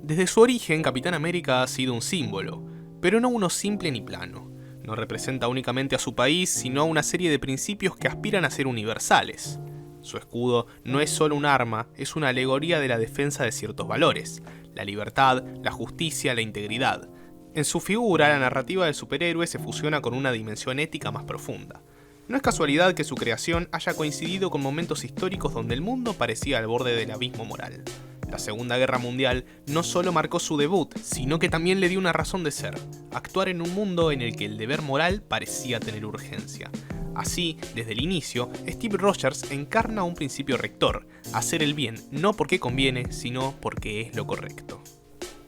Desde su origen, Capitán América ha sido un símbolo, pero no uno simple ni plano. No representa únicamente a su país, sino a una serie de principios que aspiran a ser universales. Su escudo no es solo un arma, es una alegoría de la defensa de ciertos valores: la libertad, la justicia, la integridad. En su figura, la narrativa del superhéroe se fusiona con una dimensión ética más profunda. No es casualidad que su creación haya coincidido con momentos históricos donde el mundo parecía al borde del abismo moral. La Segunda Guerra Mundial no solo marcó su debut, sino que también le dio una razón de ser: actuar en un mundo en el que el deber moral parecía tener urgencia. Así, desde el inicio, Steve Rogers encarna un principio rector: hacer el bien no porque conviene, sino porque es lo correcto.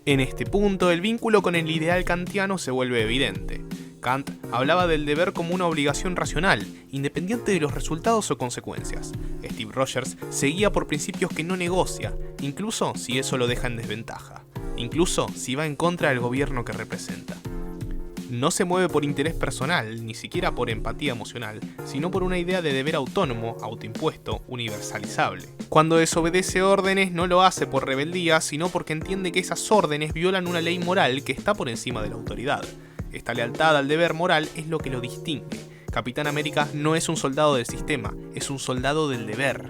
En este punto, el vínculo con el ideal kantiano se vuelve evidente. Kant hablaba del deber como una obligación racional, independiente de los resultados o consecuencias. Steve Rogers seguía por principios que no negocia, incluso si eso lo deja en desventaja, incluso si va en contra del gobierno que representa. No se mueve por interés personal, ni siquiera por empatía emocional, sino por una idea de deber autónomo, autoimpuesto, universalizable. Cuando desobedece órdenes, no lo hace por rebeldía, sino porque entiende que esas órdenes violan una ley moral que está por encima de la autoridad. Esta lealtad al deber moral es lo que lo distingue. Capitán América no es un soldado del sistema, es un soldado del deber.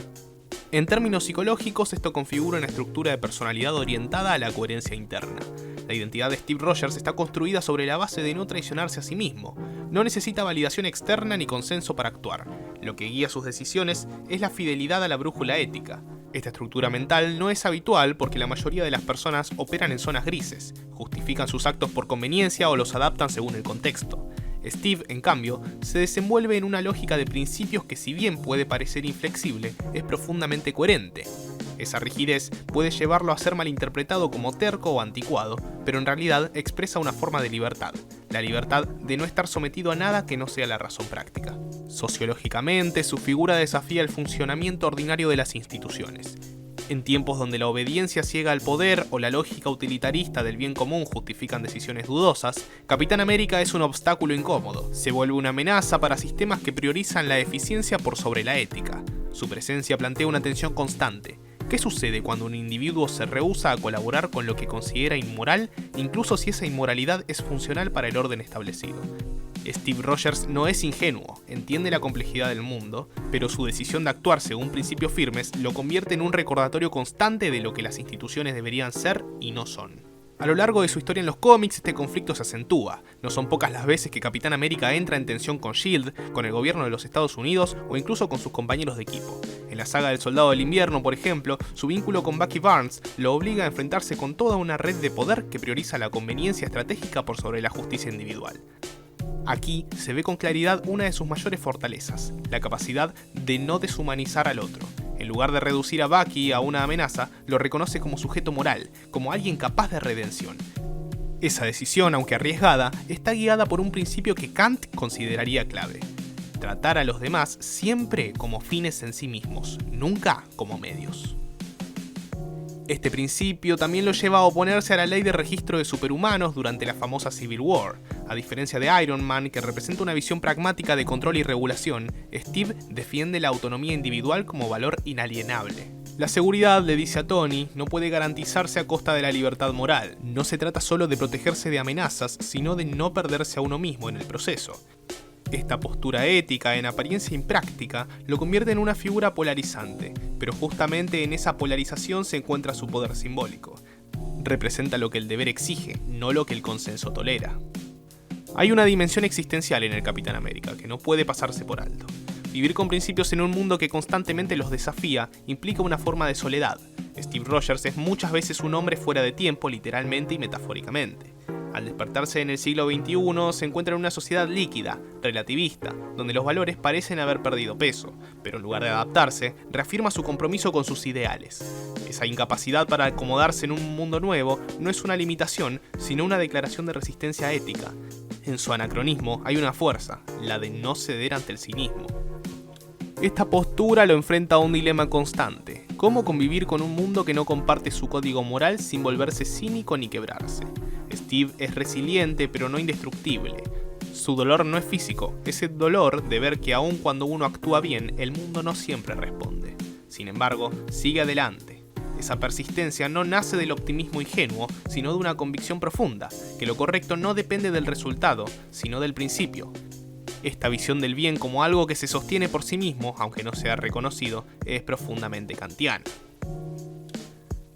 En términos psicológicos, esto configura una estructura de personalidad orientada a la coherencia interna. La identidad de Steve Rogers está construida sobre la base de no traicionarse a sí mismo. No necesita validación externa ni consenso para actuar. Lo que guía sus decisiones es la fidelidad a la brújula ética. Esta estructura mental no es habitual porque la mayoría de las personas operan en zonas grises, justifican sus actos por conveniencia o los adaptan según el contexto. Steve, en cambio, se desenvuelve en una lógica de principios que, si bien puede parecer inflexible, es profundamente coherente. Esa rigidez puede llevarlo a ser malinterpretado como terco o anticuado, pero en realidad expresa una forma de libertad: la libertad de no estar sometido a nada que no sea la razón práctica. Sociológicamente, su figura desafía el funcionamiento ordinario de las instituciones. En tiempos donde la obediencia ciega al poder o la lógica utilitarista del bien común justifican decisiones dudosas, Capitán América es un obstáculo incómodo. Se vuelve una amenaza para sistemas que priorizan la eficiencia por sobre la ética. Su presencia plantea una tensión constante. ¿Qué sucede cuando un individuo se rehúsa a colaborar con lo que considera inmoral, incluso si esa inmoralidad es funcional para el orden establecido? Steve Rogers no es ingenuo, entiende la complejidad del mundo, pero su decisión de actuar según principios firmes lo convierte en un recordatorio constante de lo que las instituciones deberían ser y no son. A lo largo de su historia en los cómics, este conflicto se acentúa. No son pocas las veces que Capitán América entra en tensión con S.H.I.E.L.D., con el gobierno de los Estados Unidos o incluso con sus compañeros de equipo. En la saga del Soldado del Invierno, por ejemplo, su vínculo con Bucky Barnes lo obliga a enfrentarse con toda una red de poder que prioriza la conveniencia estratégica por sobre la justicia individual. Aquí se ve con claridad una de sus mayores fortalezas: la capacidad de no deshumanizar al otro. En lugar de reducir a Bucky a una amenaza, lo reconoce como sujeto moral, como alguien capaz de redención. Esa decisión, aunque arriesgada, está guiada por un principio que Kant consideraría clave: tratar a los demás siempre como fines en sí mismos, nunca como medios. Este principio también lo lleva a oponerse a la ley de registro de superhumanos durante la famosa Civil War. A diferencia de Iron Man, que representa una visión pragmática de control y regulación, Steve defiende la autonomía individual como valor inalienable. La seguridad, le dice a Tony, no puede garantizarse a costa de la libertad moral. No se trata solo de protegerse de amenazas, sino de no perderse a uno mismo en el proceso. Esta postura ética, en apariencia impráctica, lo convierte en una figura polarizante, pero justamente en esa polarización se encuentra su poder simbólico. Representa lo que el deber exige, no lo que el consenso tolera. Hay una dimensión existencial en el Capitán América que no puede pasarse por alto. Vivir con principios en un mundo que constantemente los desafía implica una forma de soledad. Steve Rogers es muchas veces un hombre fuera de tiempo, literalmente y metafóricamente. Al despertarse en el siglo XXI, se encuentra en una sociedad líquida, relativista, donde los valores parecen haber perdido peso, pero en lugar de adaptarse, reafirma su compromiso con sus ideales. Esa incapacidad para acomodarse en un mundo nuevo no es una limitación, sino una declaración de resistencia ética. En su anacronismo hay una fuerza, la de no ceder ante el cinismo. Esta postura lo enfrenta a un dilema constante: cómo convivir con un mundo que no comparte su código moral sin volverse cínico ni quebrarse. Steve es resiliente pero no indestructible. Su dolor no es físico, es el dolor de ver que aun cuando uno actúa bien, el mundo no siempre responde. Sin embargo, sigue adelante. Esa persistencia no nace del optimismo ingenuo, sino de una convicción profunda, que lo correcto no depende del resultado, sino del principio. Esta visión del bien como algo que se sostiene por sí mismo, aunque no sea reconocido, es profundamente kantiana.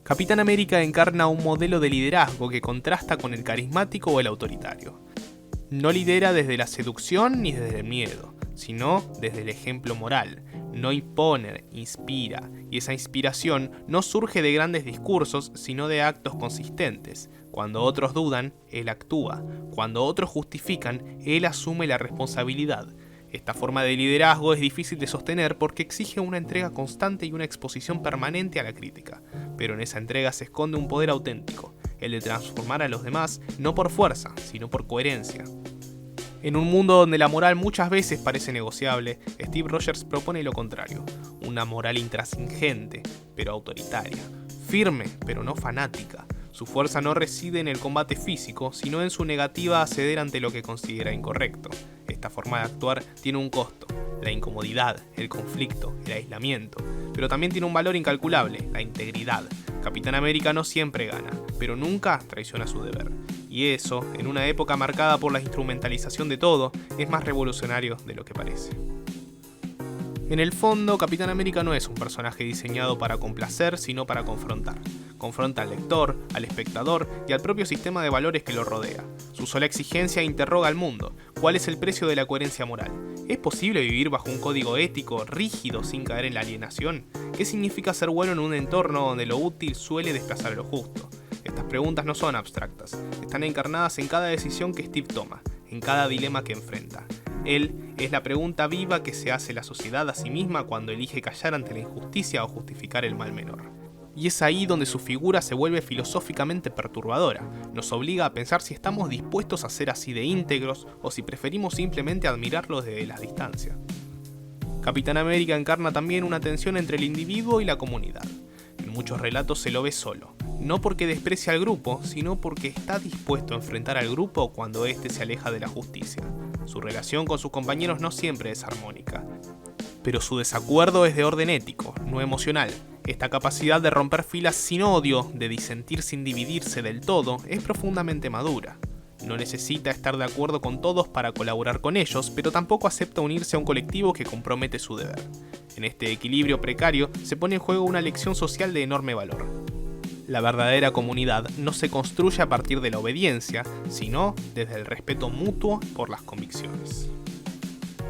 Capitán América encarna un modelo de liderazgo que contrasta con el carismático o el autoritario. No lidera desde la seducción ni desde el miedo, sino desde el ejemplo moral. No impone, inspira, y esa inspiración no surge de grandes discursos, sino de actos consistentes. Cuando otros dudan, él actúa. Cuando otros justifican, él asume la responsabilidad. Esta forma de liderazgo es difícil de sostener porque exige una entrega constante y una exposición permanente a la crítica. Pero en esa entrega se esconde un poder auténtico, el de transformar a los demás no por fuerza, sino por coherencia. En un mundo donde la moral muchas veces parece negociable, Steve Rogers propone lo contrario, una moral intransigente, pero autoritaria, firme, pero no fanática. Su fuerza no reside en el combate físico, sino en su negativa a ceder ante lo que considera incorrecto. Esta forma de actuar tiene un costo, la incomodidad, el conflicto, el aislamiento, pero también tiene un valor incalculable, la integridad. Capitán América no siempre gana, pero nunca traiciona su deber. Y eso, en una época marcada por la instrumentalización de todo, es más revolucionario de lo que parece. En el fondo, Capitán América no es un personaje diseñado para complacer, sino para confrontar. Confronta al lector, al espectador y al propio sistema de valores que lo rodea. Su sola exigencia interroga al mundo. ¿Cuál es el precio de la coherencia moral? ¿Es posible vivir bajo un código ético rígido sin caer en la alienación? ¿Qué significa ser bueno en un entorno donde lo útil suele desplazar a lo justo? Estas preguntas no son abstractas, están encarnadas en cada decisión que Steve toma, en cada dilema que enfrenta. Él es la pregunta viva que se hace la sociedad a sí misma cuando elige callar ante la injusticia o justificar el mal menor. Y es ahí donde su figura se vuelve filosóficamente perturbadora. Nos obliga a pensar si estamos dispuestos a ser así de íntegros o si preferimos simplemente admirarlo desde la distancia. Capitán América encarna también una tensión entre el individuo y la comunidad. En muchos relatos se lo ve solo, no porque desprecia al grupo, sino porque está dispuesto a enfrentar al grupo cuando éste se aleja de la justicia. Su relación con sus compañeros no siempre es armónica, pero su desacuerdo es de orden ético, no emocional. Esta capacidad de romper filas sin odio, de disentir sin dividirse del todo, es profundamente madura. No necesita estar de acuerdo con todos para colaborar con ellos, pero tampoco acepta unirse a un colectivo que compromete su deber. En este equilibrio precario se pone en juego una lección social de enorme valor. La verdadera comunidad no se construye a partir de la obediencia, sino desde el respeto mutuo por las convicciones.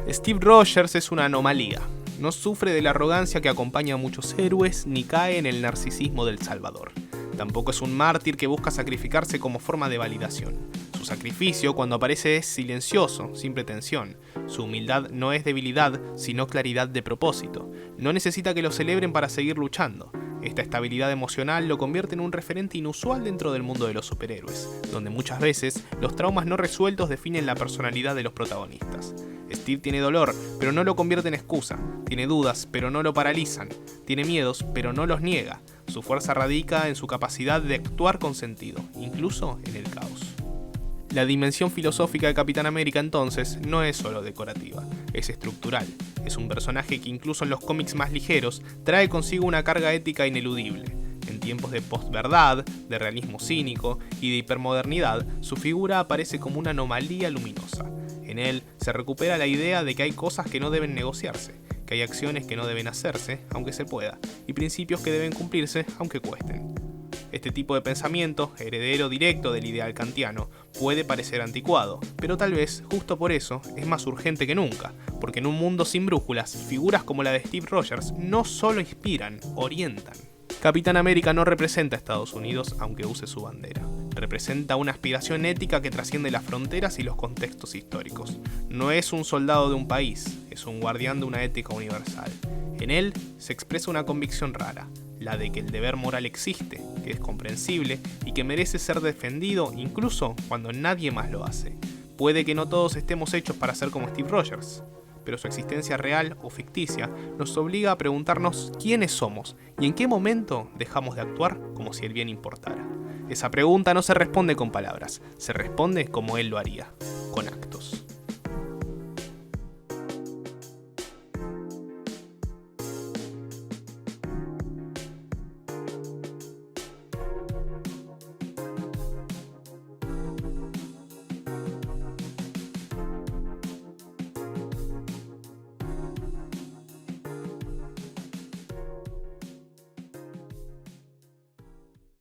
Steve Rogers es una anomalía. No sufre de la arrogancia que acompaña a muchos héroes, ni cae en el narcisismo del Salvador. Tampoco es un mártir que busca sacrificarse como forma de validación. Su sacrificio, cuando aparece, es silencioso, sin pretensión. Su humildad no es debilidad, sino claridad de propósito. No necesita que lo celebren para seguir luchando. Esta estabilidad emocional lo convierte en un referente inusual dentro del mundo de los superhéroes, donde muchas veces los traumas no resueltos definen la personalidad de los protagonistas. Steve tiene dolor, pero no lo convierte en excusa. Tiene dudas, pero no lo paralizan. Tiene miedos, pero no los niega. Su fuerza radica en su capacidad de actuar con sentido, incluso en el caos. La dimensión filosófica de Capitán América entonces no es solo decorativa, es estructural. Es un personaje que incluso en los cómics más ligeros trae consigo una carga ética ineludible. En tiempos de postverdad, de realismo cínico y de hipermodernidad, su figura aparece como una anomalía luminosa. En él se recupera la idea de que hay cosas que no deben negociarse, que hay acciones que no deben hacerse, aunque se pueda, y principios que deben cumplirse, aunque cuesten. Este tipo de pensamiento, heredero directo del ideal kantiano, puede parecer anticuado, pero tal vez, justo por eso, es más urgente que nunca, porque en un mundo sin brújulas, figuras como la de Steve Rogers no solo inspiran, orientan. Capitán América no representa a Estados Unidos, aunque use su bandera. Representa una aspiración ética que trasciende las fronteras y los contextos históricos. No es un soldado de un país, es un guardián de una ética universal. En él se expresa una convicción rara, la de que el deber moral existe, que es comprensible y que merece ser defendido incluso cuando nadie más lo hace. Puede que no todos estemos hechos para ser como Steve Rogers, pero su existencia real o ficticia nos obliga a preguntarnos quiénes somos y en qué momento dejamos de actuar como si el bien importara. Esa pregunta no se responde con palabras, se responde como él lo haría, con actos.